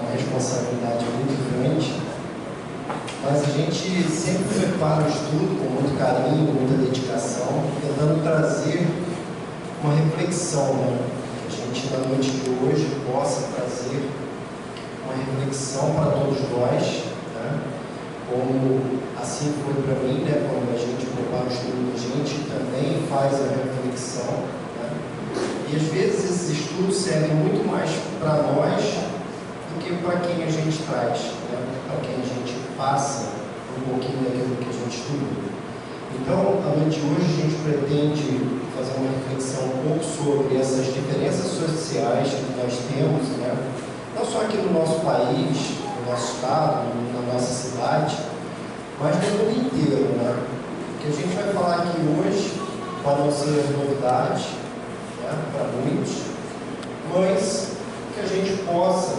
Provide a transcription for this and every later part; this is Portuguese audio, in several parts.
uma responsabilidade muito grande, mas a gente sempre prepara o estudo com muito carinho, muita dedicação, tentando trazer uma reflexão, né? Que a gente, na noite de hoje, possa trazer uma reflexão para todos nós, né? Como assim foi para mim, né? Quando a gente prepara o estudo, a gente também faz a reflexão, né? E às vezes esses estudos servem muito mais para nós do que para quem a gente traz, né? Para quem a gente passa um pouquinho daquilo que a gente estudou. Então, a noite de hoje a gente pretende fazer uma reflexão um pouco sobre essas diferenças sociais que nós temos, né? Não só aqui no nosso país, no nosso estado, na nossa cidade, mas no mundo inteiro, né? O que a gente vai falar aqui hoje pode não ser novidade, né, para muitos, mas que a gente possa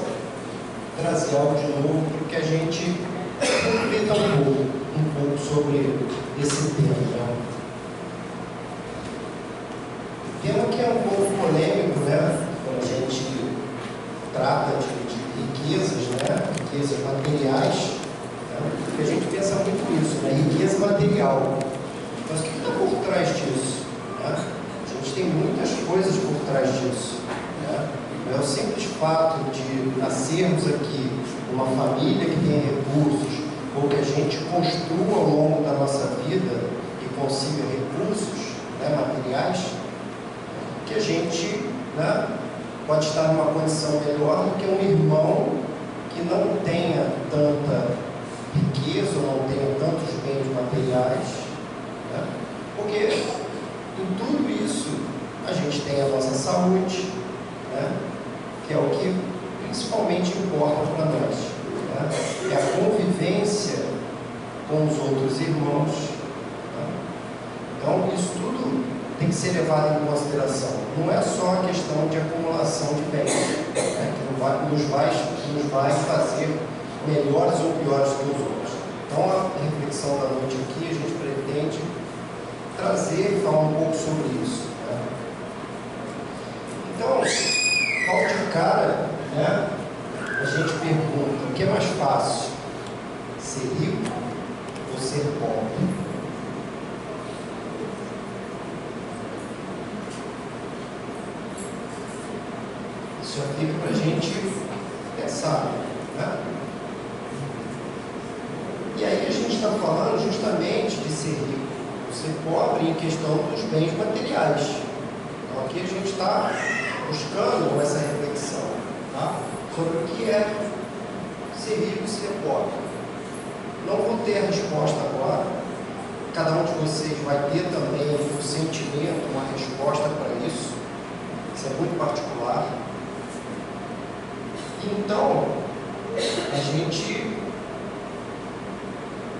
trazer algo de novo para que a gente reflita um pouco sobre esse tema, né? O tema que é um pouco polêmico, né? Quando a gente trata de riquezas, né? Riquezas materiais, né? Porque a gente pensa muito nisso, né? Riqueza material. Mas o que está por trás disso, né? A gente tem muitas coisas por trás disso, né? Não é o simples fato de nascermos aqui numa família que tem recursos, ou que a gente construa ao longo da nossa vida e consiga recursos, né, materiais, que a gente, né, pode estar numa condição melhor do que um irmão que não tenha tanta riqueza, ou não tenha tantos bens materiais, né? Porque em tudo isso a gente tem a nossa saúde, né, que é o que principalmente importa para nós, né? É a convivência com os outros irmãos, né? Então isso tudo tem que ser levado em consideração. Não é só a questão de acumulação de bens, né, que nos vai fazer melhores ou piores que os outros. Então a reflexão da noite aqui, a gente pretende trazer e falar um pouco sobre isso, né? Então, logo de cara, né, a gente pergunta: o que é mais fácil, ser rico ou ser pobre? Isso já fica para a gente pensar, né? E aí a gente está falando justamente de ser rico ou ser pobre em questão dos bens materiais. Então aqui a gente está buscando essa reflexão, tá, sobre o que é ser rico e ser pobre. Não vou ter a resposta agora. Cada um de vocês vai ter também um sentimento, uma resposta para isso. Isso é muito particular. Então, a gente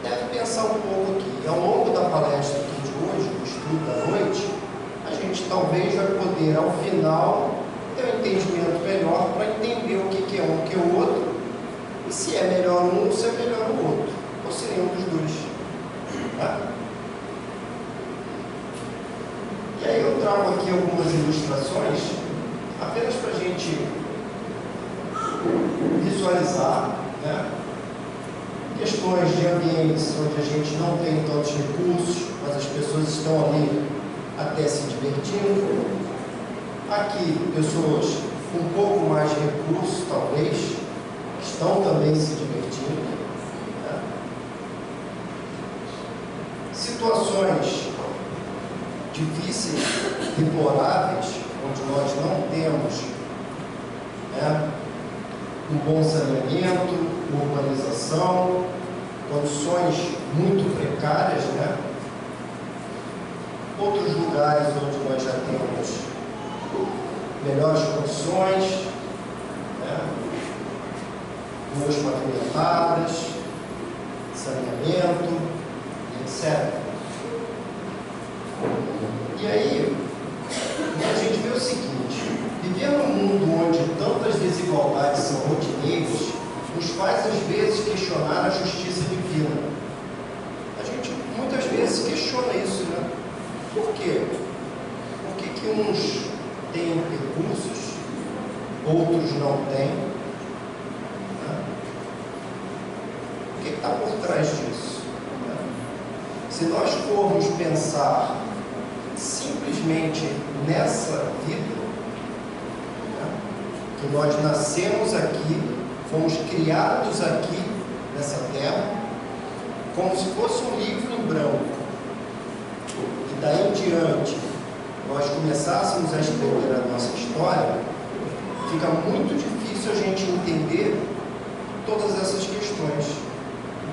deve pensar um pouco aqui. E ao longo da palestra aqui de hoje, do estudo da noite, a gente talvez vai poder, ao final, ter um entendimento melhor para entender o que é um, o que é o outro, e se é melhor um ou se é melhor o outro, ou se nenhum dos dois, tá? E aí eu trago aqui algumas ilustrações, apenas para a gente visualizar, né, questões de ambientes onde a gente não tem tantos recursos, mas as pessoas estão ali até se divertindo. Aqui, pessoas com um pouco mais de recursos, talvez, que estão também se divertindo, né? Situações difíceis, deploráveis, onde nós não temos, né, um bom saneamento, urbanização, condições muito precárias, né? Outros lugares onde nós já temos melhores condições, né, ruas pavimentadas, saneamento, etc. E aí, a gente vê o seguinte: viver num mundo onde tantas desigualdades são rotineiras nos faz, às vezes, questionar a justiça divina. A gente, muitas vezes, questiona isso, né? Por quê? Por que uns têm recursos, outros não têm? está por trás disso? Se nós formos pensar simplesmente nessa vida, que nós nascemos aqui, fomos criados aqui nessa terra, como se fosse um livro em branco, e daí em diante nós começássemos a escrever a nossa história, fica muito difícil a gente entender todas essas questões.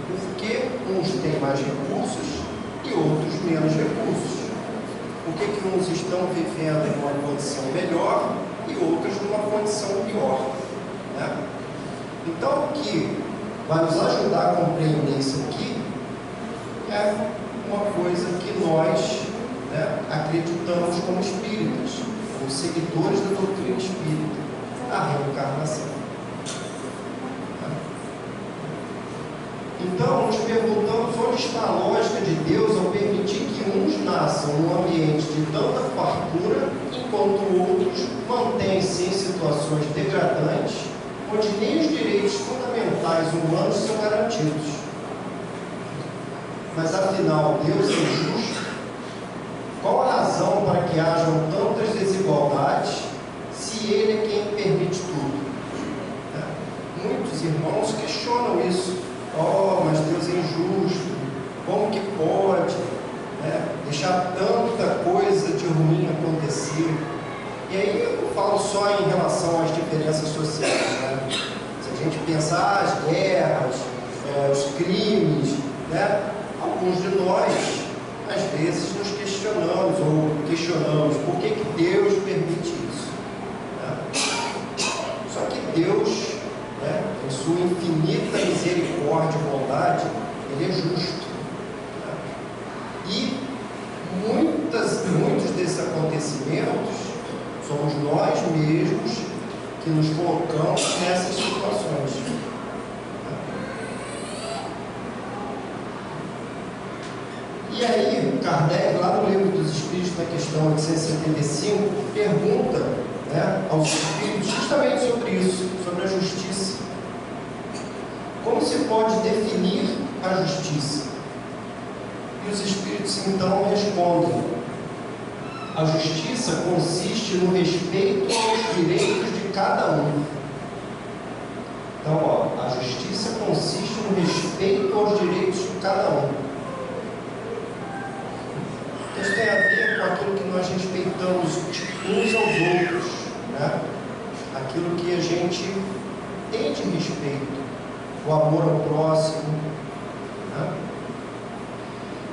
Porque uns têm mais recursos e outros menos recursos. Por que uns estão vivendo em uma condição melhor e outros numa condição pior, né? Então, o que vai nos ajudar a compreender isso aqui é uma coisa que nós, né, acreditamos como espíritas, como seguidores da doutrina espírita, a reencarnação. Então, nos perguntamos onde está a lógica de Deus ao permitir que uns nasçam num ambiente de tanta fartura, enquanto outros mantêm-se em situações degradantes, onde nem os direitos fundamentais humanos são garantidos. Mas, afinal, Deus é justo? Qual a razão para que hajam tantas desigualdades, se Ele é quem permite tudo? Muitos irmãos questionam isso. Oh, mas Deus é injusto, como que pode, né, deixar tanta coisa de ruim acontecer? E aí eu não falo só em relação às diferenças sociais, né? Se a gente pensar as guerras, os crimes, né, alguns de nós, às vezes, nos questionamos por que Deus permite isso, né? Só que Deus, né, em sua infinita misericórdia e bondade, Ele é justo, né? E muitos desses acontecimentos somos nós mesmos que nos colocamos nessas situações, né? E aí, Kardec, lá no Livro dos Espíritos, na questão 875, pergunta, né, aos espíritos justamente sobre isso, sobre a justiça. Como se pode definir a justiça? E os espíritos então respondem: a justiça consiste no respeito aos direitos de cada um. Então, a justiça consiste no respeito aos direitos de cada um. Isso tem a ver com aquilo que nós respeitamos uns aos outros, né? Aquilo que a gente tem de respeito, o amor ao próximo, né?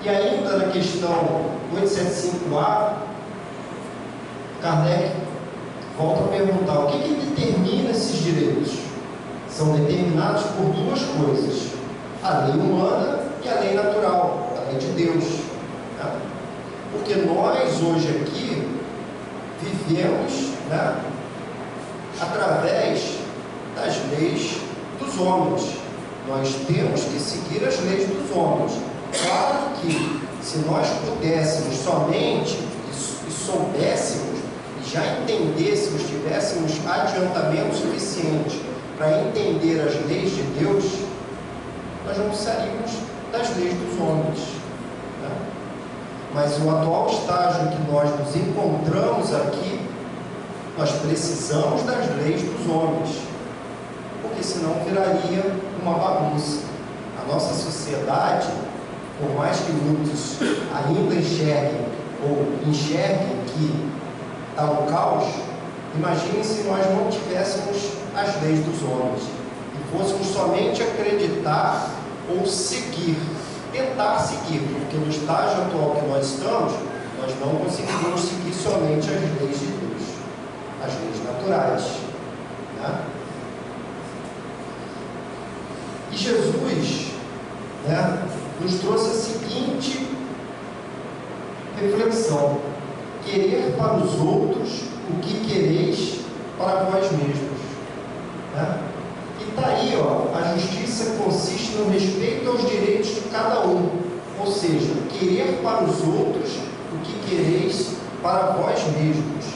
E ainda na questão 875A, Kardec volta a perguntar: o que determina esses direitos? São determinados por duas coisas: a lei humana e a lei natural, a lei de Deus, né? Porque nós hoje aqui vivemos, né, através das leis dos homens. Nós temos que seguir as leis dos homens. Claro que se nós pudéssemos somente e soubéssemos e já entendêssemos, tivéssemos adiantamento suficiente para entender as leis de Deus, nós não precisaríamos das leis dos homens. Mas o atual estágio que nós nos encontramos aqui, nós precisamos das leis dos homens, porque senão viraria uma bagunça. A nossa sociedade, por mais que muitos ainda enxerguem que está um caos, imagine se nós não tivéssemos as leis dos homens e fôssemos somente acreditar ou tentar seguir, porque no estágio atual que nós estamos, nós não conseguimos seguir somente as leis de Deus, as leis naturais, né? E Jesus, né, nos trouxe a seguinte reflexão: querer para os outros o que quereis para vós mesmos, né? E está aí, a justiça consiste no respeito aos direitos de cada um, ou seja, querer para os outros o que quereis para vós mesmos.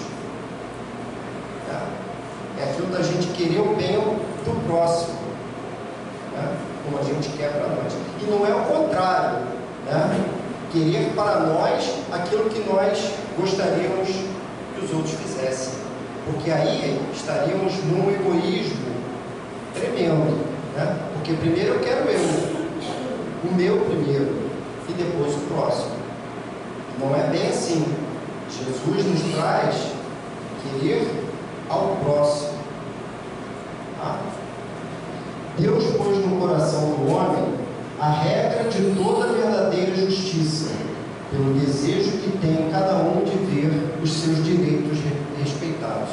É aquilo da gente querer o bem do próximo, né? Como a a gente quer para nós. E não é o contrário, né? Querer para nós aquilo que nós gostaríamos que os outros fizessem. Porque aí estaríamos num egoísmo tremendo, né? Porque primeiro eu quero o meu primeiro, e depois o próximo. Não é bem assim. Jesus nos traz querer ao próximo. Tá? Deus pôs no coração do homem a regra de toda verdadeira justiça, pelo desejo que tem cada um de ver os seus direitos respeitados.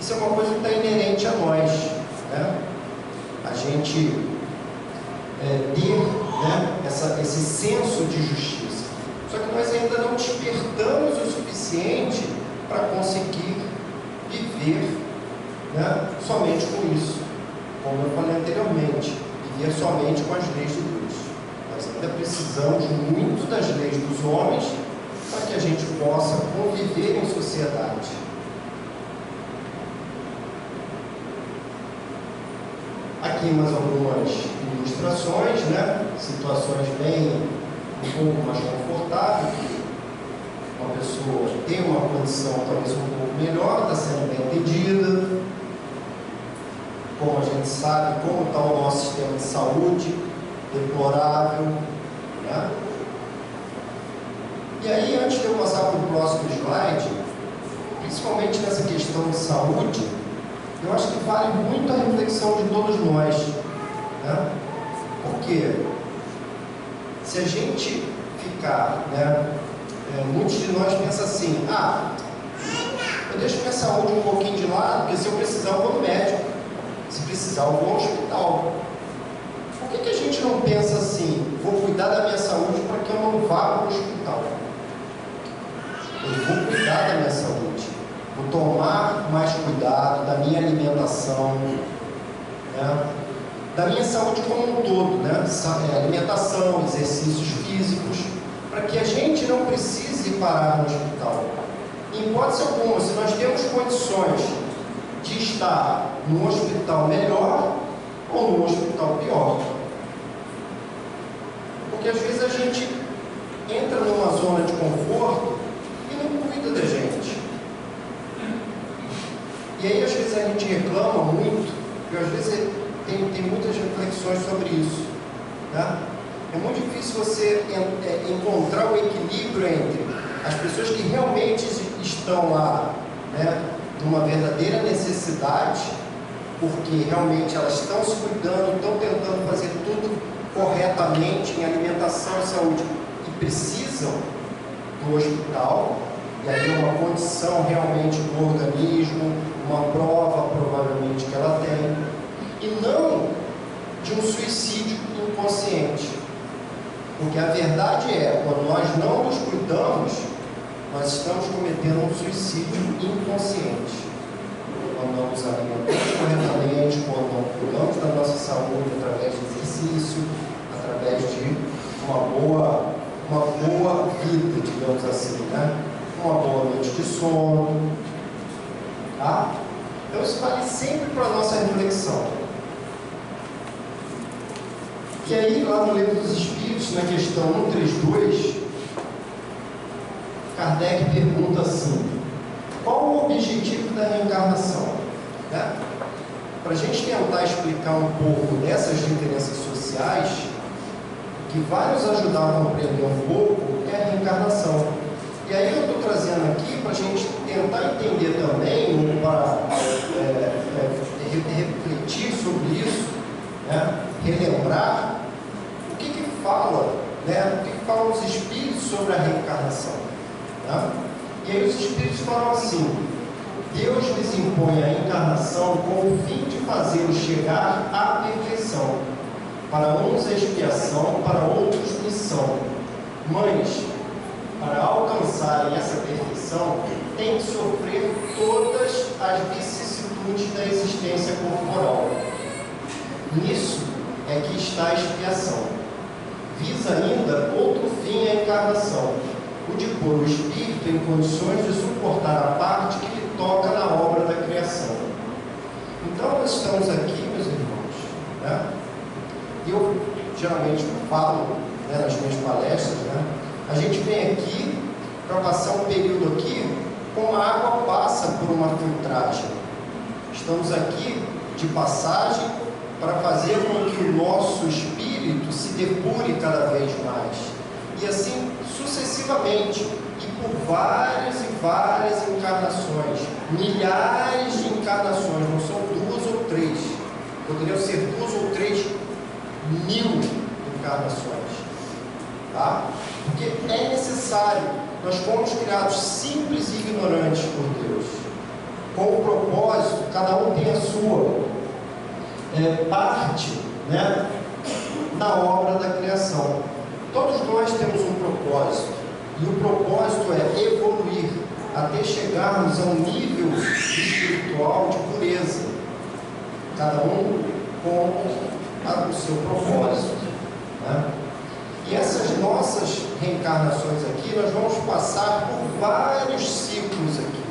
Isso é uma coisa que está inerente a nós, né? A gente ter, né, esse senso de justiça. Só que nós ainda não despertamos o suficiente para conseguir viver, né, somente com isso. Como eu falei anteriormente, viver somente com as leis de Deus. Nós ainda precisamos muito das leis dos homens para que a gente possa conviver em sociedade. Aqui mais algumas ilustrações, né? Situações bem um pouco mais confortáveis. Uma pessoa tem uma condição talvez um pouco melhor, está sendo bem atendida. Como a gente sabe, como está o nosso sistema de saúde, deplorável, né? E aí, antes de eu passar para o próximo slide, principalmente nessa questão de saúde, eu acho que vale muito a reflexão de todos nós, né? Porque se a gente ficar, né, muitos de nós pensam assim: eu deixo minha saúde um pouquinho de lado, porque se eu precisar eu vou no médico, se precisar eu vou ao hospital. Por que a gente não pensa assim: vou cuidar da minha saúde para que eu não vá para o hospital? Eu vou cuidar da minha saúde, vou tomar mais cuidado da minha alimentação, né? Da minha saúde como um todo, né? Alimentação, exercícios físicos, para que a gente não precise parar no hospital. Em hipótese alguma, se nós temos condições de estar no hospital melhor ou no hospital pior. Porque às vezes a gente entra numa zona de conforto e não cuida da gente. E aí às vezes a gente reclama muito, e às vezes tem muitas reflexões sobre isso, né? É muito difícil você encontrar o equilíbrio entre as pessoas que realmente estão lá, né, numa verdadeira necessidade, porque realmente elas estão se cuidando, estão tentando fazer tudo corretamente em alimentação e saúde, e precisam do hospital, e aí é uma condição realmente do organismo, uma prova provavelmente que ela tem, e não de um suicídio inconsciente. Porque a verdade é, quando nós não nos cuidamos, nós estamos cometendo um suicídio inconsciente. Quando não nos alimentamos corretamente, quando não cuidamos da nossa saúde através de exercício, através de uma boa vida, digamos assim, né? Uma boa noite de sono. Tá? Então isso vale sempre para a nossa reflexão. E aí, lá no Livro dos Espíritos, na questão 132, Kardec pergunta assim: qual o objetivo da reencarnação? Né? Para a gente tentar explicar um pouco dessas diferenças sociais, o que vai nos ajudar a compreender um pouco é a reencarnação. E aí eu estou trazendo aqui para a gente tentar entender também, para refletir sobre isso, né? Relembrar o que fala, né? O que falam os Espíritos sobre a reencarnação. Né? E aí os Espíritos falam assim: Deus lhes impõe a encarnação com o fim de fazê-los chegar à perfeição. Para uns é expiação, para outros missão. Mas, para alcançarem essa perfeição, têm que sofrer todas as vicissitudes da existência corporal. Nisso é que está a expiação. Visa ainda outro fim à encarnação, o de pôr o espírito em condições de suportar a parte que lhe toca na obra da criação. Então nós estamos aqui, meus irmãos, né? E eu geralmente falo, né, nas minhas palestras, né, a gente vem aqui para passar um período aqui, como a água passa por uma filtragem. Estamos aqui de passagem para fazer com que o nosso espírito se depure cada vez mais. E assim sucessivamente, e por várias e várias encarnações, milhares de encarnações, não são 2 ou 3, poderiam ser 2 ou 3 mil encarnações, tá? Porque é necessário, nós fomos criados simples e ignorantes por Deus, com o propósito, cada um tem a sua parte, né, na obra da criação. Todos nós temos um propósito, e o propósito é evoluir até chegarmos a um nível espiritual de pureza, cada um com o seu propósito, né? E essas nossas reencarnações aqui, nós vamos passar por vários ciclos aqui.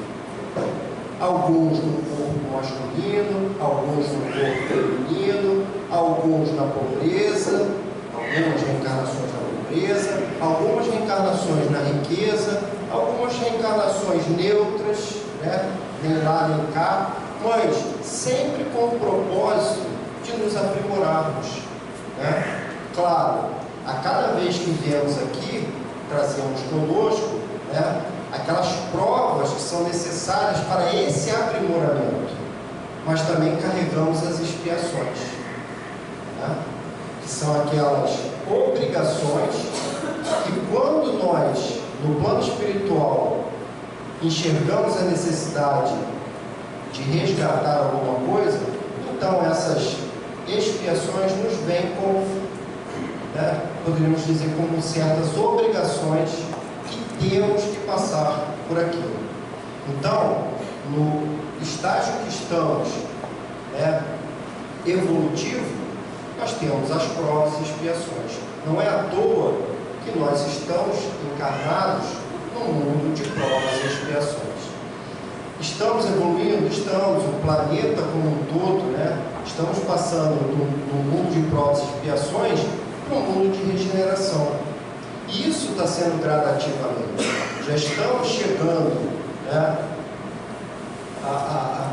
Alguns no corpo masculino, alguns no corpo feminino, alguns na pobreza, algumas reencarnações na pobreza, algumas reencarnações na riqueza, algumas reencarnações neutras, né? Nem lá nem cá, mas sempre com o propósito de nos aprimorarmos, né? Claro, a cada vez que viemos aqui, trazemos conosco, né, aquelas provas que são necessárias para esse aprimoramento, mas também carregamos as expiações, né, que são aquelas obrigações que, quando nós, no plano espiritual, enxergamos a necessidade de resgatar alguma coisa, então essas expiações nos vêm como, né, poderíamos dizer, como certas obrigações que temos que passar por aquilo. Então, no estágio que estamos, né, evolutivo, nós temos as provas e expiações. Não é à toa que nós estamos encarnados num mundo de provas e expiações. Estamos evoluindo, estamos, o planeta como um todo, né, estamos passando do mundo de provas e expiações para um mundo de regeneração. E isso está sendo gradativamente. Já estamos chegando, né,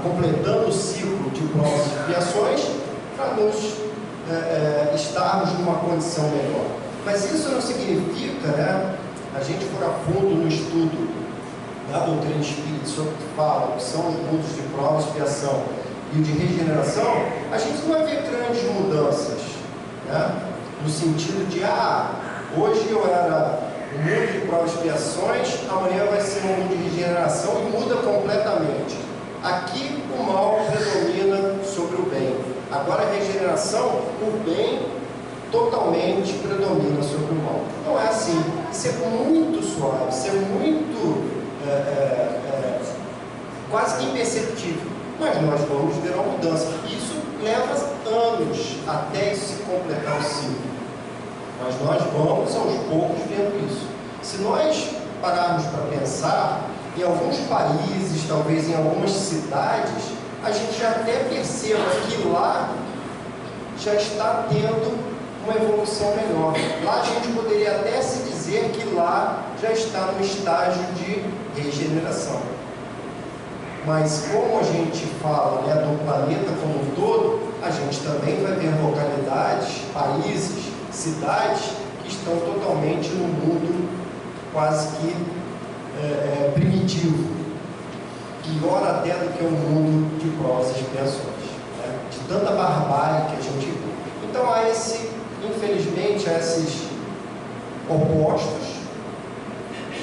completando o ciclo de provas e expiações para nos estarmos numa condição melhor. Mas isso não significa, né, a gente for a fundo no estudo da doutrina espírita, sobre o que fala, que são os mundos de prova e expiação e o de regeneração, a gente não vai ver grandes mudanças, né? No sentido de, hoje eu era um mundo de provas e expiações, amanhã vai ser um mundo de regeneração e muda completamente. Aqui o mal predomina sobre o bem. Agora a regeneração, o bem totalmente predomina sobre o mal. Não é assim. Isso é muito suave, isso é muito quase que imperceptível. Mas nós vamos ver uma mudança. Isso leva anos até isso se completar o ciclo. Mas nós vamos aos poucos vendo isso. Se nós pararmos para pensar, em alguns países, talvez em algumas cidades, a gente já até perceba que lá já está tendo uma evolução melhor. Lá a gente poderia até se dizer que lá já está no estágio de regeneração. Mas como a gente fala, né, do planeta como um todo, a gente também vai ver localidades, países, cidades que estão totalmente no mundo quase que primitivo, pior até do que o mundo de provas e expiações, né? De tanta barbárie que a gente vê. Então há infelizmente, há esses opostos,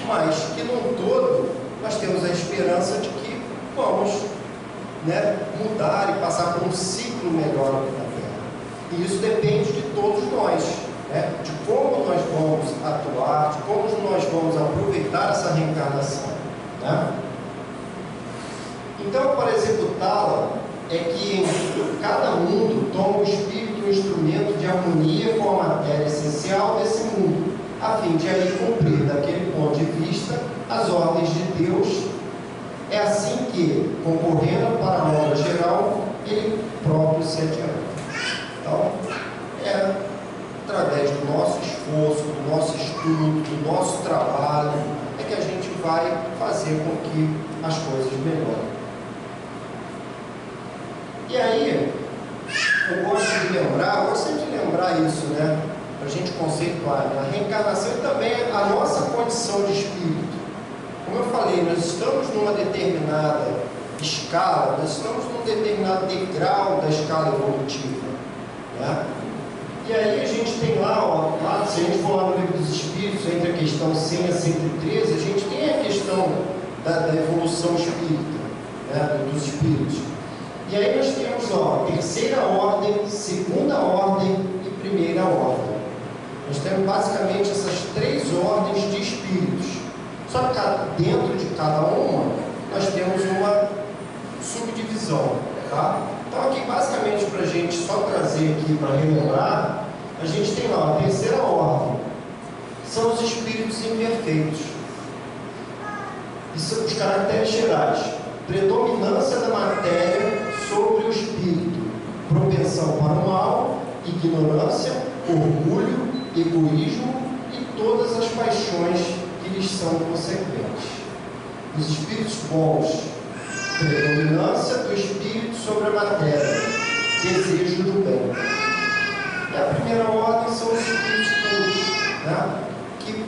mas que num todo nós temos a esperança de que vamos, né, mudar e passar por um ciclo melhor aqui na Terra. E isso depende de todos nós, né, de como nós vamos atuar, de como nós vamos aproveitar essa reencarnação, né? Então, para executá-la, é que em cada mundo toma o espírito um instrumento de harmonia com a matéria essencial desse mundo, a fim de aí cumprir, daquele ponto de vista, as ordens de Deus. É assim que, concorrendo para a obra geral, ele próprio se adianta. Então, através estudo, do nosso trabalho, é que a gente vai fazer com que as coisas melhorem. E aí, eu gosto sempre de lembrar isso, né? Para a gente conceituar, né? A reencarnação e também a nossa condição de espírito. Como eu falei, nós estamos numa determinada escala, nós estamos num determinado degrau da escala evolutiva, né? E aí a gente tem lá, se a gente for lá no livro dos Espíritos, entre a questão 100 a 113, a gente tem a questão da evolução espírita, né? Dos espíritos. E aí nós temos, terceira ordem, segunda ordem e primeira ordem. Nós temos basicamente essas três ordens de espíritos. Só que dentro de cada uma, nós temos uma subdivisão, tá? Então aqui basicamente para a gente só trazer aqui para relembrar, a gente tem lá a terceira ordem. São os espíritos imperfeitos. E são os caracteres gerais. Predominância da matéria sobre o espírito, propensão para o mal, ignorância, orgulho, egoísmo e todas as paixões que lhes são consequentes. Os espíritos bons, predominância do espírito sobre a matéria, desejo do bem. E a primeira ordem são os espíritos puros, né? Que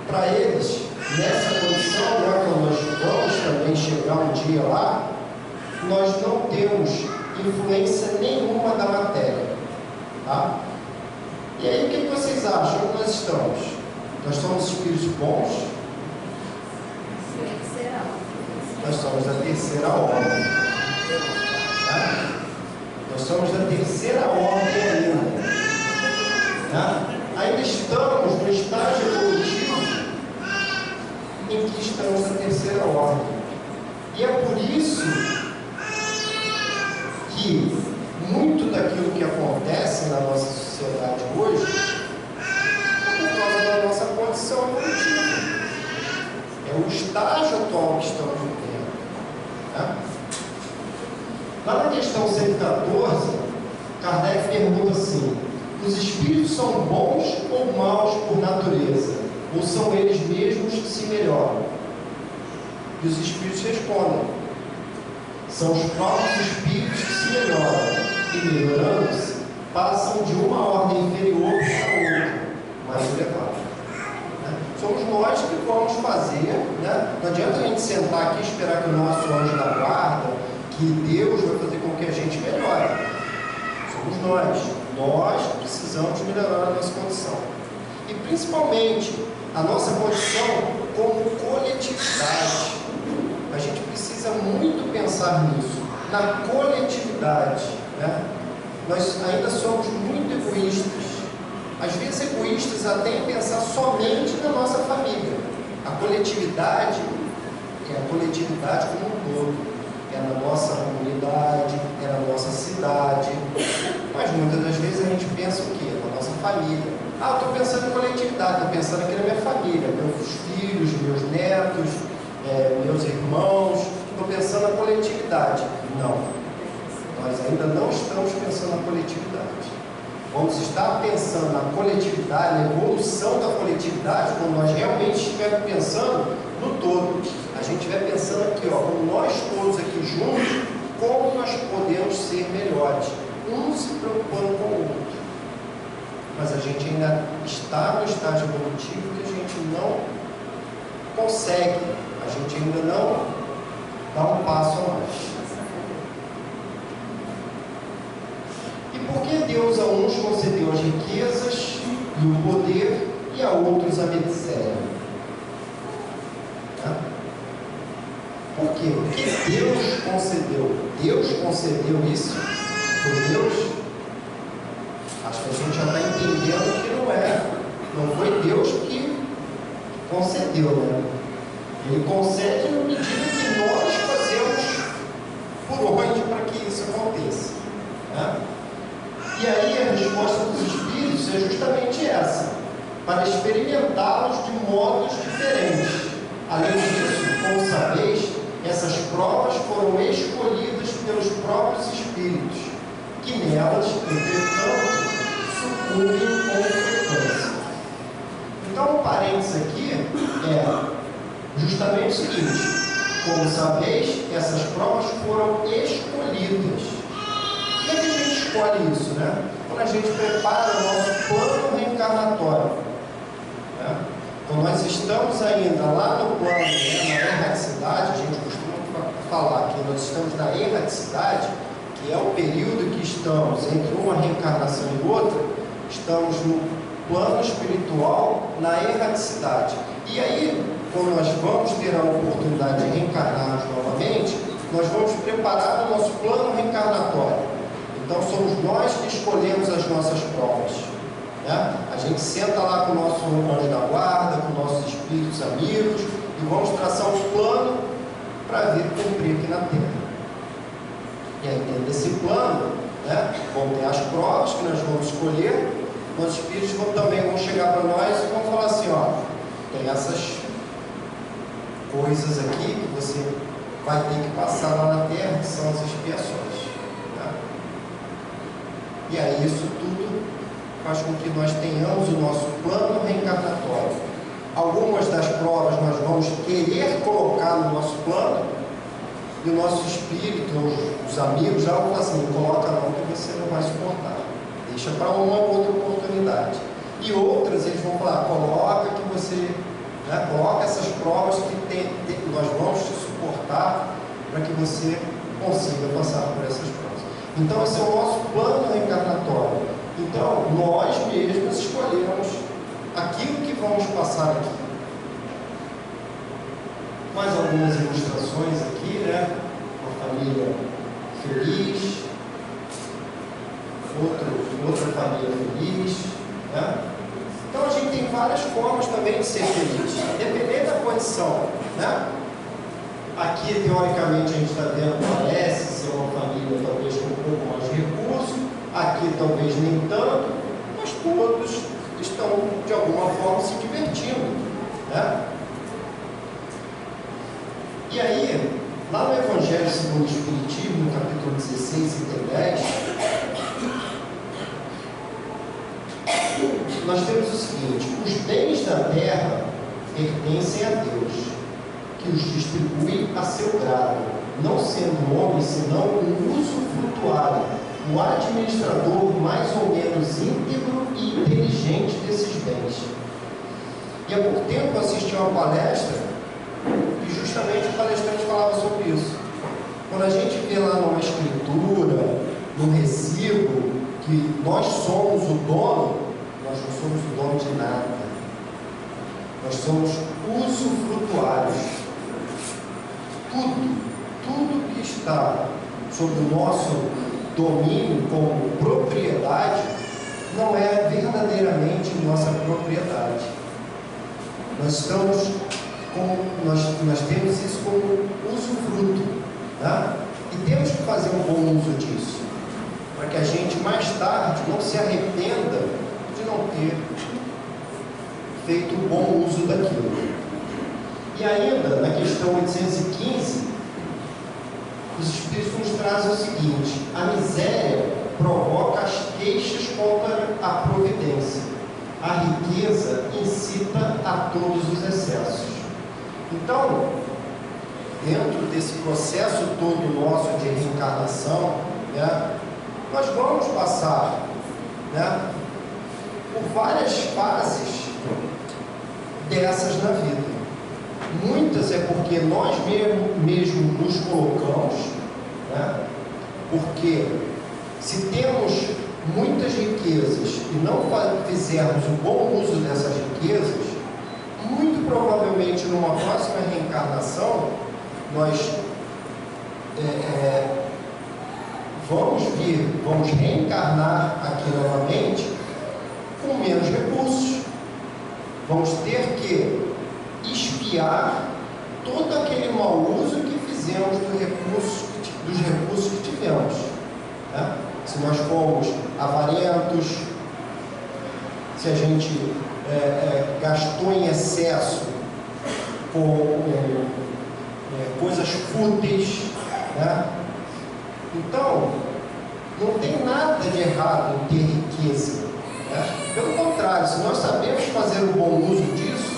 para eles, nessa condição, né, quando nós vamos também chegar um dia lá, nós não temos influência nenhuma da matéria, tá? E aí, o que vocês acham que nós estamos? Nós somos espíritos bons? Nós somos da terceira ordem, tá? Nós somos da terceira ordem ainda, tá? Ainda estamos no estágio evolutivo em que estamos na terceira ordem. E é por isso que muito daquilo que acontece na nossa sociedade hoje é por causa da nossa condição evolutiva. É o estágio atual que estamos vivendo. Tá? Lá na questão 114, Kardec pergunta assim: os espíritos são bons ou maus por natureza? Ou são eles mesmos que se melhoram? E os espíritos respondem: são os próprios espíritos que se melhoram, e melhorando-se, passam de uma ordem inferior para outra, mais elevada. Somos nós que vamos fazer, né? Não adianta a gente sentar aqui e esperar que o nosso anjo da guarda, que Deus vai fazer com que a gente melhore. Somos nós precisamos melhorar a nossa condição. E principalmente a nossa condição como coletividade. A gente precisa muito pensar nisso, na coletividade, né? Nós ainda somos muito egoístas. Às vezes egoístas até em pensar somente na nossa família. A coletividade é a coletividade como um todo. É na nossa comunidade, é na nossa cidade. Mas muitas das vezes a gente pensa o quê? Na nossa família. Eu estou pensando em coletividade, estou pensando aqui na minha família, meus filhos, meus netos, meus irmãos. Estou pensando na coletividade. Não. Nós ainda não estamos pensando na coletividade. Vamos estar pensando na coletividade, na evolução da coletividade, quando nós realmente estivermos pensando no todo. A gente estiver pensando aqui, como nós todos aqui juntos, como nós podemos ser melhores, um se preocupando com o outro. Mas a gente ainda está no estágio evolutivo que a gente não consegue, a gente ainda não dá um passo a mais. Por que Deus a uns concedeu as riquezas e o poder e a outros a miséria? Por quê? Porque Deus concedeu. Deus concedeu isso por Deus? Acho que a gente já está entendendo que não é. Não foi Deus que concedeu, né? Ele concede na medida que nós fazemos por onde para que isso aconteça. Né? E aí a resposta dos espíritos é justamente essa: para experimentá-los de modos diferentes. Além disso, como sabeis, essas provas foram escolhidas pelos próprios espíritos, que nelas, entretanto, sucumbem com frequência. Então Justamente o seguinte: como sabeis, essas provas foram escolhidas. Como é que a gente escolhe isso, né? Quando a gente prepara o nosso plano reencarnatório, né? Então nós estamos ainda lá no plano, né, na erraticidade. A gente costuma falar que nós estamos na erraticidade, que é o período que estamos entre uma reencarnação e outra. Estamos no plano espiritual, na erraticidade. E aí, quando nós vamos ter a oportunidade de reencarnar novamente, nós vamos preparar o nosso plano reencarnatório. Então somos nós que escolhemos as nossas provas, né? A gente senta lá com o nosso anjo da guarda, com nossos espíritos amigos, e vamos traçar um plano para vir cumprir aqui na Terra. E aí, dentro desse plano, né, vão ter as provas que nós vamos escolher. Nossos espíritos também vão chegar para nós e vão falar assim: ó, tem essas coisas aqui que você vai ter que passar lá na Terra, que são as expiações, né? E aí isso tudo faz com que nós tenhamos o nosso plano reencarnatório. Algumas das provas nós vamos querer colocar no nosso plano, e o nosso espírito, os amigos já vão falar assim: não coloca não, que você não vai suportar, deixa para uma outra oportunidade. E outras eles vão falar: coloca que você, né, coloca essas provas que nós vamos te suportar para que você consiga passar por essas provas. Então esse é o nosso plano reencarnatório. Então nós mesmos escolhemos aquilo que vamos passar aqui. Mais algumas ilustrações aqui, né? Uma família feliz, outra família feliz, né? Então a gente tem várias formas também de ser feliz, dependendo da condição, né? Aqui, teoricamente, a gente está vendo, parece ser uma família talvez com um pouco mais de recurso, aqui talvez nem tanto, mas todos estão de alguma forma se divertindo, né? E aí, lá no Evangelho segundo o Espiritismo, no capítulo 16, item 10, nós temos o seguinte: os bens da terra pertencem a Deus, que os distribui a seu grado, não sendo o homem senão um usufrutuário, o administrador mais ou menos íntegro e inteligente desses bens. E há pouco tempo eu assisti a uma palestra e justamente o palestrante falava sobre isso. Quando a gente vê lá numa escritura, no recibo, que nós somos o dono, nós não somos o dono de nada. Nós somos usufrutuários. Tudo que está sob o nosso domínio como propriedade não é verdadeiramente nossa propriedade. Nós temos isso como usufruto, né? E temos que fazer um bom uso disso, para que a gente mais tarde não se arrependa de não ter feito um bom uso daquilo. E ainda, na questão 815, os Espíritos nos trazem o seguinte: a miséria provoca as queixas contra a providência, a riqueza incita a todos os excessos. Então, dentro desse processo todo nosso de reencarnação, né, nós vamos passar, né, por várias fases dessas na vida. Muitas é porque nós mesmos nos colocamos, né? Porque se temos muitas riquezas e não fizermos o bom uso dessas riquezas, muito provavelmente numa próxima reencarnação nós vamos reencarnar aqui novamente com menos recursos. Vamos ter que expiar todo aquele mau uso que fizemos dos recursos que tivemos, né? Se nós formos avarentos, se a gente gastou em excesso com coisas fúteis, né? Então, não tem nada de errado em ter riqueza, né? Pelo contrário, se nós sabemos fazer o bom uso disso,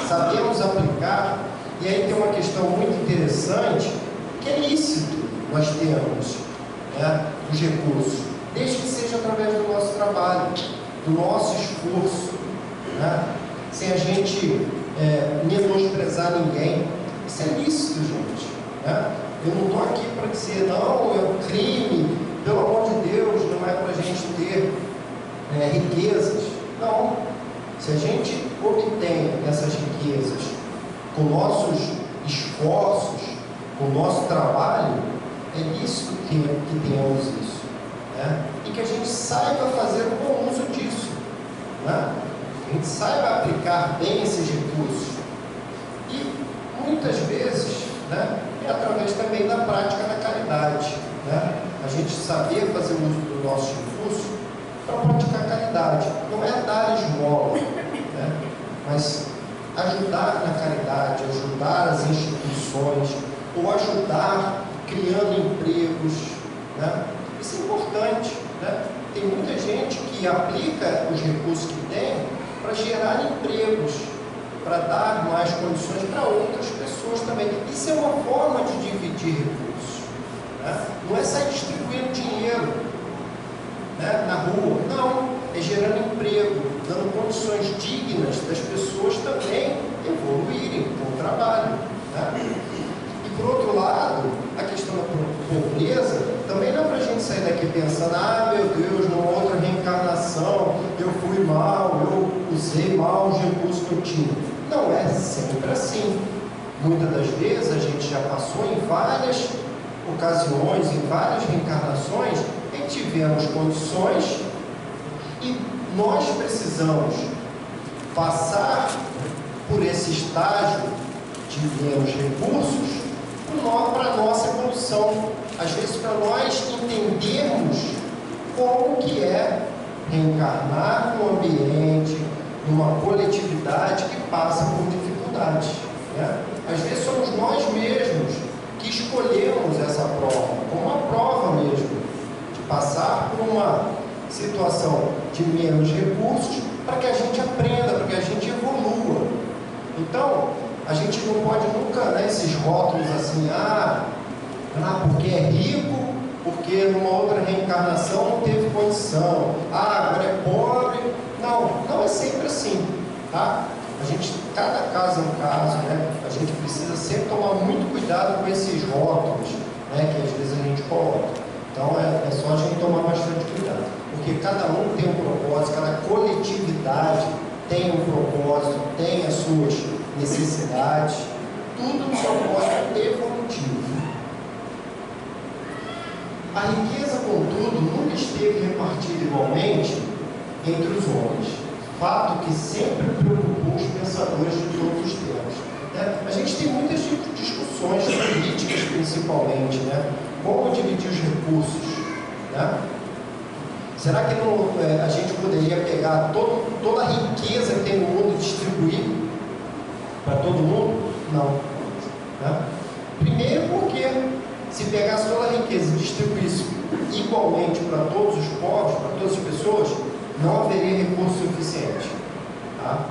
sabemos aplicar, E aí tem uma questão muito interessante, que é lícito nós termos, né, os recursos, desde que seja através do nosso trabalho, do nosso esforço, né, sem a gente menosprezar ninguém. Isso é lícito, gente, né? Eu não estou aqui para dizer, não, é um crime, pelo amor de Deus, não é para a gente ter riquezas. Não. Se a gente obtém essas riquezas com nossos esforços, com o nosso trabalho, é lícito que tenhamos isso, né? E que a gente saiba fazer um bom uso disso, né? A gente saiba aplicar bem esses recursos. E muitas vezes, né, é através também da prática da caridade, né? A gente saber fazer uso do nosso recurso para praticar a caridade. Não é dar esmola, né, mas ajudar na caridade, ajudar as instituições, ou ajudar criando empregos, né? Isso é importante, né? Tem muita gente que aplica os recursos que tem para gerar empregos, para dar mais condições para outras pessoas também. Isso é uma forma de dividir recursos, né? Não é sair distribuindo dinheiro, né, na rua, não, é gerando emprego, dando condições dignas das pessoas também evoluírem com o trabalho, né? E por outro lado, a questão da pobreza também não é para a gente sair daqui pensando, ah, meu Deus, numa outra reencarnação eu fui mal, eu usei mal os recursos que eu tinha. Não é sempre assim. Muitas das vezes a gente já passou em várias ocasiões, em várias reencarnações, em que tivemos condições e nós precisamos passar por esse estágio de menos recursos para a nossa evolução, às vezes para nós entendermos como que é reencarnar num ambiente, numa coletividade que passa por dificuldades, né? Às vezes somos nós mesmos que escolhemos essa prova, como uma prova mesmo, de passar por uma situação de menos recursos para que a gente aprenda, para que a gente evolua. Então, a gente não pode nunca, né, esses rótulos assim, porque é rico, porque numa outra reencarnação não teve condição, agora é pobre. Não é sempre assim, tá? Cada caso é um caso, né? A gente precisa sempre tomar muito cuidado com esses rótulos, né, que às vezes a gente coloca. Então é só a gente tomar bastante cuidado, porque cada um tem um propósito, cada coletividade tem um propósito, tem as suas necessidades, tudo um propósito evolutivo. A riqueza, contudo, nunca esteve repartida igualmente entre os homens, fato que sempre preocupou os pensadores de todos os tempos, né? A gente tem muitas discussões políticas, principalmente, né? Como dividir os recursos, né? Será que a gente poderia pegar toda a riqueza que tem no mundo e distribuir para todo mundo? Não, né? Primeiro porque se pegasse toda a riqueza e distribuísse igualmente para todos os povos, para todas as pessoas, não haveria recurso suficiente, tá?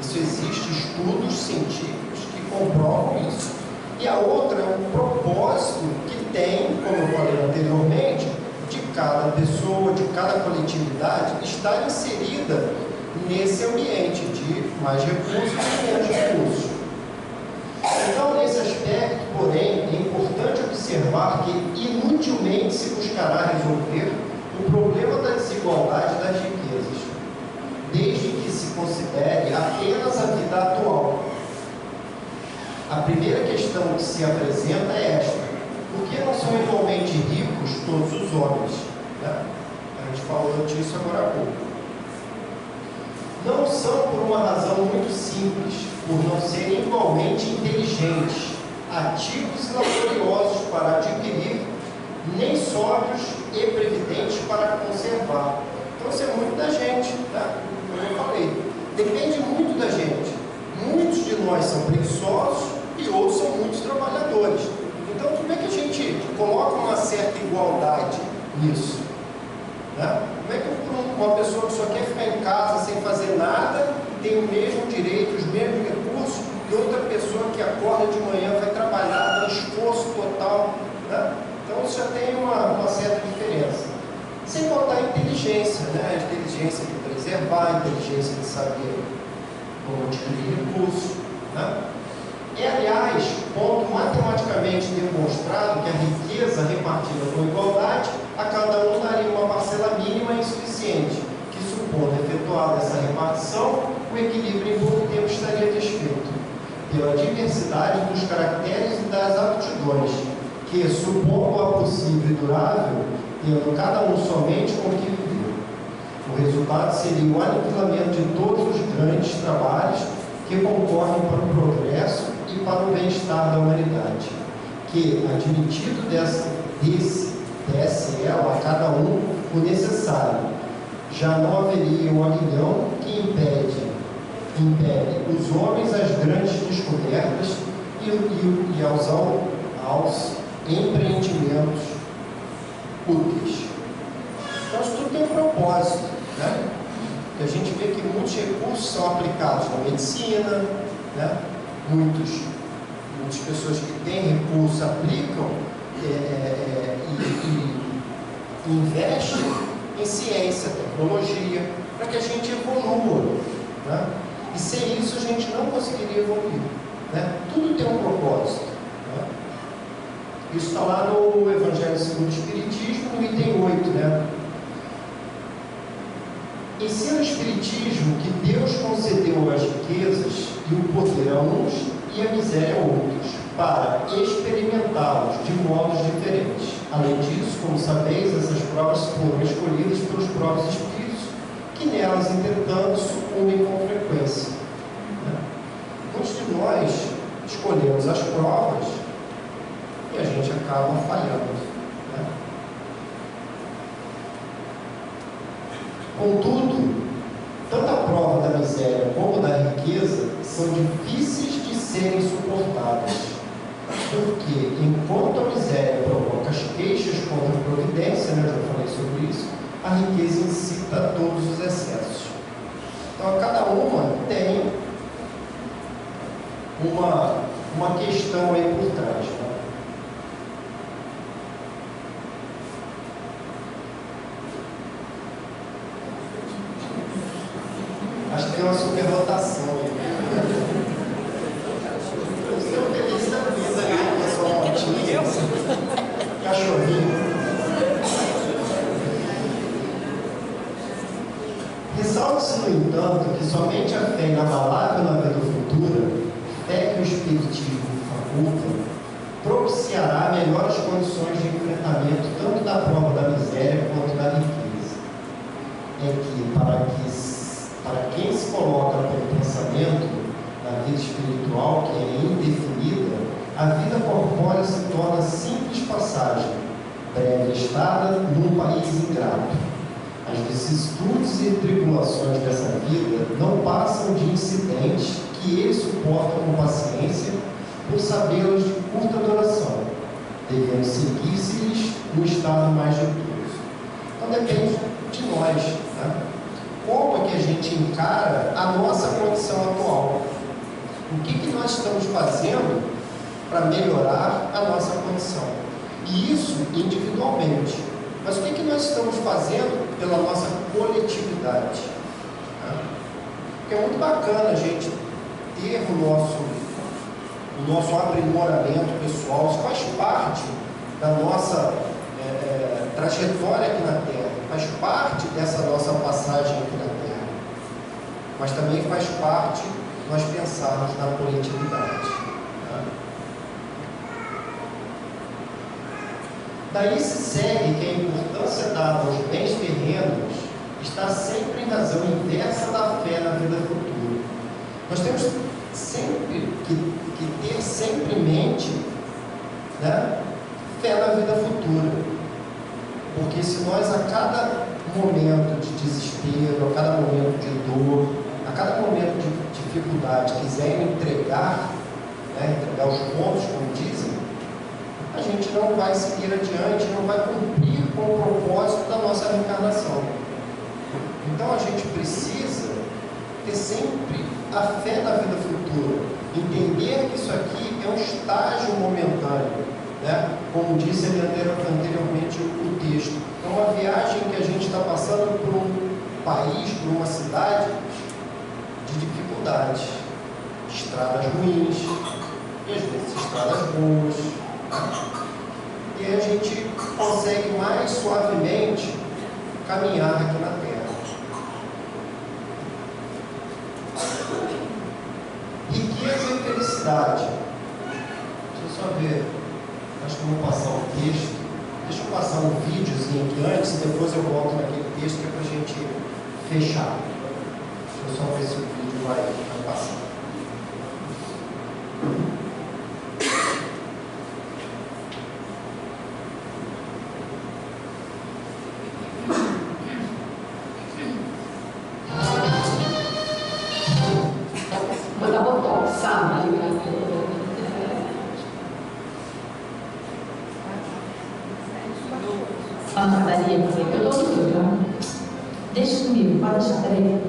Isso existe estudos científicos que comprovam isso. E a outra é um propósito que tem, como eu falei anteriormente, de cada pessoa, de cada coletividade estar inserida nesse ambiente de mais recursos e menos recursos. Então, nesse aspecto, porém, é importante observar que inutilmente se buscará resolver o problema da desigualdade das riquezas, desde que se considere apenas a vida atual. A primeira questão que se apresenta é esta: por que não são igualmente ricos todos os homens? Né? A gente falou disso agora há pouco. Não são por uma razão muito simples, por não serem igualmente inteligentes, ativos e laboriosos para adquirir, nem sóbrios e previdentes para conservar. Então isso é muito da gente, né? Como eu falei, depende muito da gente. Muitos de nós são preguiçosos e outros são muitos trabalhadores. Então como é que a gente coloca uma certa igualdade nisso, né? Como é que uma pessoa que só quer ficar em casa sem fazer nada tem o mesmo direito, os mesmos recursos e outra pessoa que acorda de manhã, vai trabalhar, com esforço total, né? Então isso já tem uma certa diferença. Sem contar a inteligência, né? A inteligência de preservar, a inteligência de saber como adquirir recursos, né? É, aliás, ponto matematicamente demonstrado que a riqueza repartida com igualdade, a cada um daria uma parcela mínima insuficiente, que, supondo efetuada essa repartição, o equilíbrio em pouco tempo estaria desfeito, pela diversidade dos caracteres e das aptidões, que, supondo-a possível e durável, tendo cada um somente com o que viver. O resultado seria o aniquilamento de todos os grandes trabalhos que concorrem para o progresso e para o bem-estar da humanidade, que, admitido desse ela a cada um o necessário, já não haveria um aguilhão que impede os homens às grandes descobertas e aos empreendimentos úteis. Então, isso tudo tem um propósito, né? Que a gente vê que muitos recursos são aplicados na medicina, né? Muitas pessoas que têm recursos aplicam e investem em ciência, tecnologia, para que a gente evolua, né? E sem isso a gente não conseguiria evoluir, né? Tudo tem um propósito, né? Isso está lá no Evangelho segundo o Espiritismo, no item 8, né? Ensina o Espiritismo que Deus concedeu as riquezas e o poder a uns e a miséria a outros, para experimentá-los de modos diferentes. Além disso, como sabeis, essas provas foram escolhidas pelos próprios Espíritos, que nelas, entretanto, sucumbem com frequência. Muitos de nós escolhemos as provas e a gente acaba falhando, né? Contudo, tanto a prova da miséria como da riqueza são difíceis de serem suportadas, porque, enquanto a miséria provoca as queixas contra a providência, né, eu já falei sobre isso, a riqueza incita todos os excessos. Então, cada uma tem uma questão aí por trás, né? Acho que tem uma superlotação aí. Eu feliz da vida ali, com a sua motinha, cachorrinho. Ressalta-se, no entanto, que somente a fé inabalável na vida futura, fé que o Espiritismo faculta, propiciará melhores condições de enfrentamento tanto da prova da miséria quanto da riqueza. É que, para quem se coloca pelo pensamento na vida espiritual, que é indefinida, a vida corpórea se torna simples passagem, breve estada num país ingrato. As vicissitudes e tribulações dessa vida não passam de incidentes que eles suportam com paciência por sabê-las de curta duração, devendo seguir-se-lhes no estado mais ditoso. Então depende de nós, né? Como é que a gente encara a nossa condição atual? O que nós estamos fazendo para melhorar a nossa condição? E isso individualmente. Mas o que nós estamos fazendo pela nossa coletividade? Porque é muito bacana a gente ter o nosso aprimoramento pessoal. Isso faz parte da nossa trajetória aqui na Terra, faz parte dessa nossa passagem aqui na Terra, mas também faz parte nós pensarmos na coletividade, né? Daí se segue que a importância dada aos bens terrenos está sempre em razão inversa da fé na vida futura. Nós temos sempre que ter sempre em mente, né, fé na vida futura. Porque se nós, a cada momento de desespero, a cada momento de dor, a cada momento de dificuldade, quiserem entregar, né, entregar os pontos, como dizem, a gente não vai seguir adiante, não vai cumprir com o propósito da nossa reencarnação. Então a gente precisa ter sempre a fé na vida futura, entender que isso aqui é um estágio momentâneo, né? Como disse anteriormente o texto, é uma viagem que a gente está passando por um país, por uma cidade de dificuldades, estradas ruins, e às vezes estradas boas, né? E aí a gente consegue mais suavemente caminhar aqui na Terra. Riqueza e felicidade. Deixa eu só ver. Acho que eu vou passar o texto. Deixa eu passar um videozinho aqui antes e depois eu volto naquele texto que é para a gente fechar. Deixa eu só ver se o vídeo vai passar. Deixa comigo, pode deixar, peraí.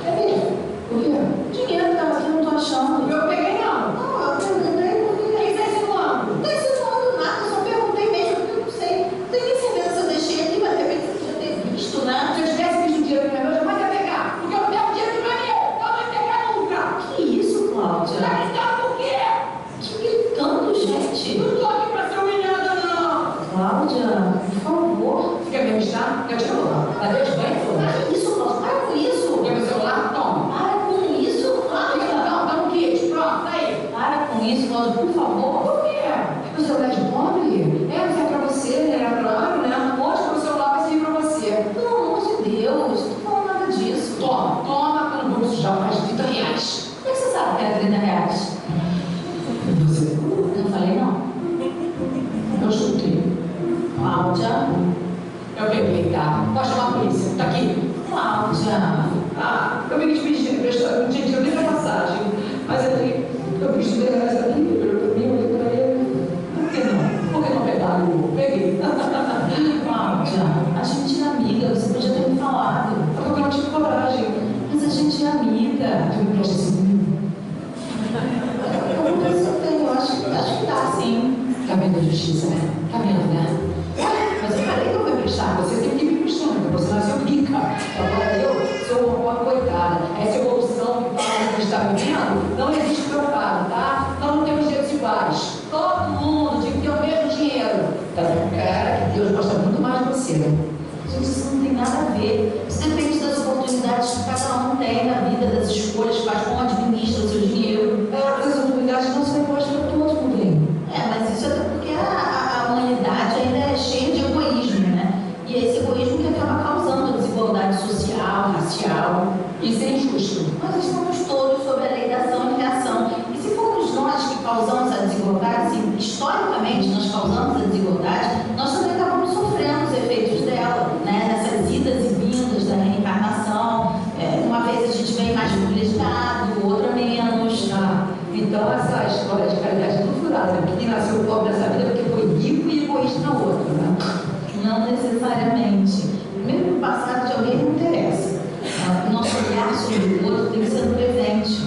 É mesmo? O quê? Dinheiro que estava aqui, não estou achando. Eu peguei não. Não, eu perguntei por quê. O que está insinuando? Não está insinuando nada, eu só perguntei mesmo, porque eu não sei. Não tenho nem certeza se eu deixei aqui, mas de repente você já ter visto, né? Se eu tivesse visto o dinheiro que não é meu, eu jamais ia pegar. Porque eu não tenho dinheiro que não é meu. Eu não ia pegar nunca. Que isso, Cláudia? Está gritando por quê? Que gritando, gente? Não estou aqui para ser humilhada, não. Cláudia, por favor. Você quer me avisar? Eu te vou. Vai ver de banho? Para com isso, Cláudia. Para com isso. Quer meu celular? Toma. Para com isso, Cláudia. Não, dá um kit. Pronto, tá aí. Para com isso, Cláudia, por favor. Por quê? O celular de pobre? É, mas é pra você, né? É claro, né? Onde que o celular vai servir pra você? Pelo amor de Deus, não tô falando nada disso. Toma, toma, que eu não vou sujar mais de 30 reais. Como é que você sabe que era 30 reais? Você? Não falei, não. Eu chutei. Cláudia. Eu peguei, tá? Pode chamar a polícia. Tá aqui. Cláudia. Ah, eu peguei de pedir emprestado. Gente, eu dei pra passagem. Mas eu pedi de reais aqui, virou pra mim, eu olhei pra ele. Por que não? Por que não pegaram? Peguei. Cláudia, a gente é amiga. Você podia ter me falado. Eu não tive coragem. Mas a gente é amiga. Tu me presta assim? Eu não sei se eu tenho. Acho que dá, sim. Caminho da justiça, né? Caminho, né? Mas eu falei que eu vou emprestar, você tem que me emprestar, você nasceu rica. Agora eu sou uma coitada. Essa evolução que fala que está vivendo, não existe trocado, tá? Nós não temos direitos iguais. Todo mundo tem que ter o mesmo dinheiro. Tá bom, cara, que Deus gosta muito mais de você. Gente, isso não tem nada a ver. Isso depende das oportunidades que cada um tem na vida, das escolhas que faz, como administra o seu dinheiro. Mas as oportunidades não são iguais para todos, não tem. Mas isso é porque a humanidade ainda é cheia de egoísmo, né? E é esse egoísmo que acaba causando desigualdade social, racial. Isso é injusto. Nós estamos todos sob a lei da ação e reação. E se formos nós que causamos a desigualdade, se historicamente nós causamos a desigualdade, nós também acabamos sofrendo os efeitos dela, né? Nessas idas e vindas da reencarnação. Uma vez a gente vem mais privilegiado, outra menos. Então essa história de caridade é tudo furada, né? Quem nasceu pobre nessa vida porque foi rico e egoísta na outra, né? Não necessariamente. Mesmo no passado de alguém não interessa. O nosso olhar sobre o outro tem que ser no presente.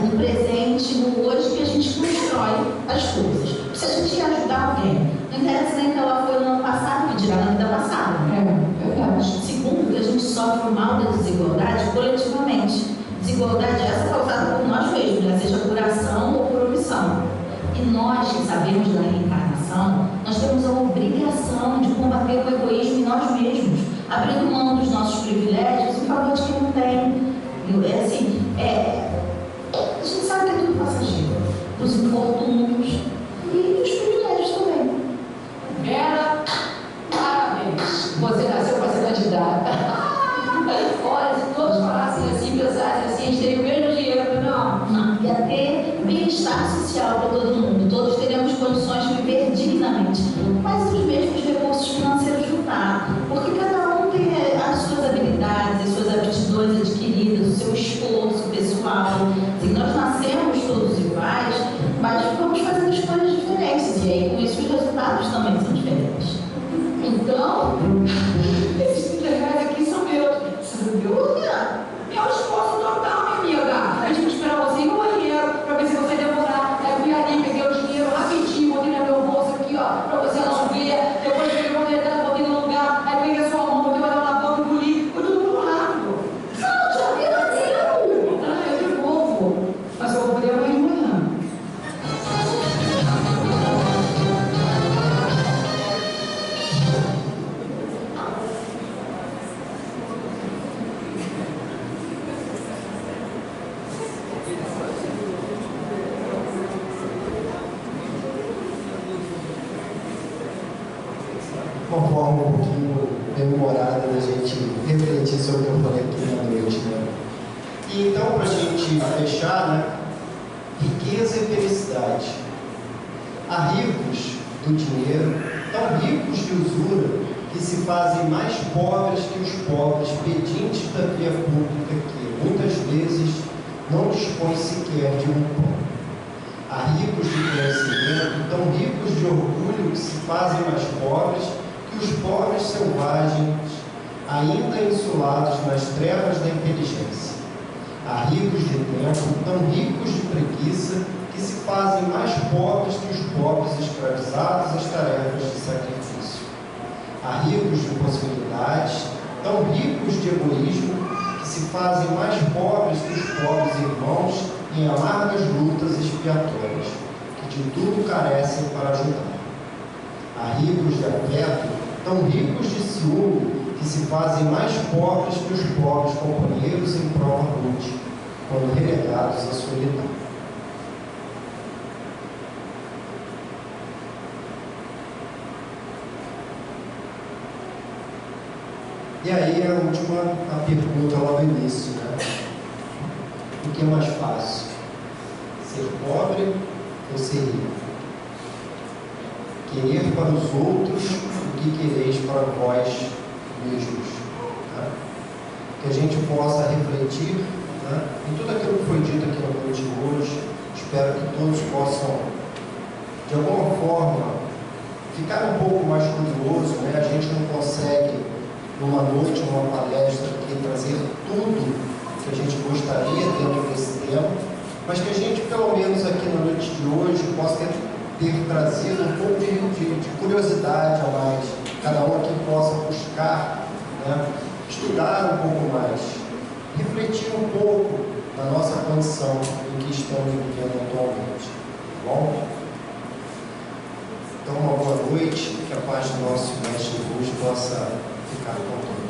No presente, no hoje, que a gente constrói as coisas. Se a gente ajudar alguém, não interessa nem que ela foi no ano passado, que dirá na vida passada. É verdade. Segundo, que a gente sofre o mal da desigualdade coletivamente. Desigualdade essa causada por nós mesmos, né? Seja por ação ou por omissão. E nós que sabemos da reencarnação, nós temos a obrigação de combater o egoísmo em nós mesmos, abrindo mão dos nossos privilégios em favor de quem não tem. A gente sabe que é tudo passageiro, os infortúnios e os privilégios também. Vera, parabéns! Você nasceu para ser candidata. Olha, se todos falassem assim, pensassem assim, a gente teria o mesmo dinheiro, não. Ia ter bem-estar social para todo mundo, todos teríamos condições de viver dignamente, mas os mesmos recursos financeiros não dá, porque cada um tem as suas habilidades, as suas aptidões adquiridas, o seu esforço pessoal. Assim, nós nascemos todos iguais, mas vamos fazendo escolhas diferentes, e aí com isso os resultados também são diferentes. Então, esses 30 reais aqui são meus. Sabe, é o esforço Há ricos do dinheiro, tão ricos de usura, que se fazem mais pobres que os pobres, pedintes da via pública, que muitas vezes não dispõem sequer de um pão. Há ricos de conhecimento, tão ricos de orgulho, que se fazem mais pobres que os pobres selvagens, ainda insulados nas trevas da inteligência. Há ricos de tempo, tão ricos de preguiça, que se fazem mais pobres que os pobres escravizados às tarefas de sacrifício. Há ricos de possibilidades, tão ricos de egoísmo, que se fazem mais pobres que os pobres irmãos em amargas lutas expiatórias, que de tudo carecem para ajudar. Há ricos de afeto, tão ricos de ciúme, que se fazem mais pobres que os pobres companheiros em prova rude, quando relegados à solidão. E aí a última pergunta lá no início, né? O que é mais fácil? Ser pobre ou ser rico? Querer para os outros o que quereis para vós mesmos. Tá? Que a gente possa refletir, né, em tudo aquilo que foi dito aqui na noite de hoje. Espero que todos possam, de alguma forma, ficar um pouco mais curioso, né? A gente não consegue, numa noite, numa palestra, aqui, trazer tudo que a gente gostaria dentro desse tema, mas que a gente, pelo menos aqui na noite de hoje, possa ter trazido um pouco de curiosidade a mais, cada um aqui possa buscar, né, estudar um pouco mais, refletir um pouco na nossa condição em que estamos vivendo atualmente, tá bom? Então, uma boa noite, que a paz do nosso Mestre Jesus possa ficar com todos.